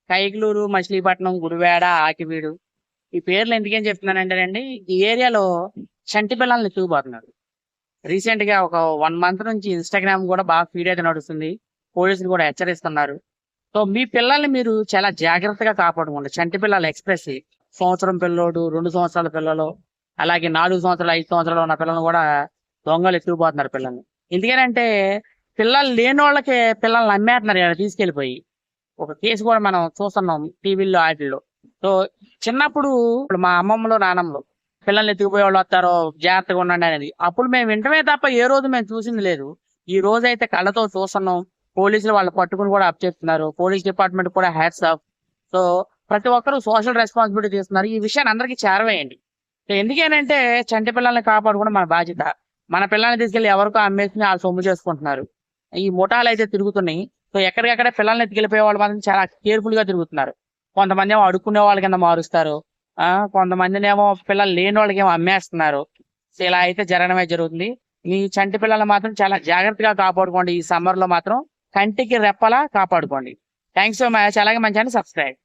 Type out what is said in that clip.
కైకలూరు, మచిలీపట్నం, గుడివాడ, ఆకివీడు ఈ పేర్లు ఎందుకేం చెప్తున్నానంటేనండి, ఈ ఏరియాలో చంటి పిల్లల్ని ఎత్తుకుపోతున్నారు. రీసెంట్ గా ఒక 1 మంత్ నుంచి ఇన్స్టాగ్రామ్ కూడా బాగా ఫీడ్ అయితే నడుస్తుంది. పోలీసులు కూడా హెచ్చరిస్తున్నారు. సో మీ పిల్లల్ని మీరు చాలా జాగ్రత్తగా కాపాడుకోండి. చంటి పిల్లలు ఎక్స్ప్రెస్ సంవత్సరం పిల్లోడు, 2 సంవత్సరాల పిల్లలు, అలాగే 4 సంవత్సరాలు, 5 సంవత్సరాలు ఉన్న పిల్లలు కూడా దొంగలు ఎత్తుకుపోతున్నారు పిల్లల్ని. ఎందుకనంటే పిల్లలు లేని వాళ్ళకే పిల్లల్ని అమ్మేస్తున్నారు ఈడ తీసుకెళ్లిపోయి. ఒక కేసు కూడా మనం చూస్తున్నాం టీవీల్లో వాటిల్లో. సో చిన్నప్పుడు ఇప్పుడు మా అమ్మమ్మలు, నానమ్మలు పిల్లల్ని ఎత్తుకుపోయే వాళ్ళు వస్తారో జాగ్రత్తగా ఉండండి అనేది. అప్పుడు మేము వింటమే తప్ప ఏ రోజు మేము చూసింది లేదు. ఈ రోజు అయితే కళ్ళతో చూస్తున్నాం. పోలీసులు వాళ్ళు పట్టుకుని కూడా అప్ చేస్తున్నారు. పోలీస్ డిపార్ట్మెంట్ కూడా హ్యాట్స్ ఆఫ్. సో ప్రతి ఒక్కరూ సోషల్ రెస్పాన్సిబిలిటీ తీస్తున్నారు. ఈ విషయాన్ని అందరికీ చేరవేయండి. సో ఎందుకేనంటే చంటి పిల్లల్ని కాపాడుకోవడం మన బాధ్యత. మన పిల్లల్ని తీసుకెళ్లి ఎవరికో అమ్మేసుకుని వాళ్ళు సొమ్ము చేసుకుంటున్నారు. ఈ ముఠాలు అయితే తిరుగుతున్నాయి. సో ఎక్కడికక్కడ పిల్లల్ని ఎత్తుకెళ్ళిపోయే వాళ్ళు మాత్రం చాలా కేర్ఫుల్ గా తిరుగుతున్నారు. కొంతమంది ఏమో అడుక్కునే వాళ్ళ కింద మారుస్తారు. కొంతమందిని ఏమో పిల్లలు లేని వాళ్ళకి ఏమో అమ్మేస్తున్నారు. సో ఇలా అయితే జరగడమే జరుగుతుంది. ఈ చంటి పిల్లలు మాత్రం చాలా జాగ్రత్తగా కాపాడుకోండి. ఈ సమ్మర్ లో మాత్రం కంటికి రెప్పలా కాపాడుకోండి. Thanks so much. అలాగే మంచి సబ్స్క్రైబ్.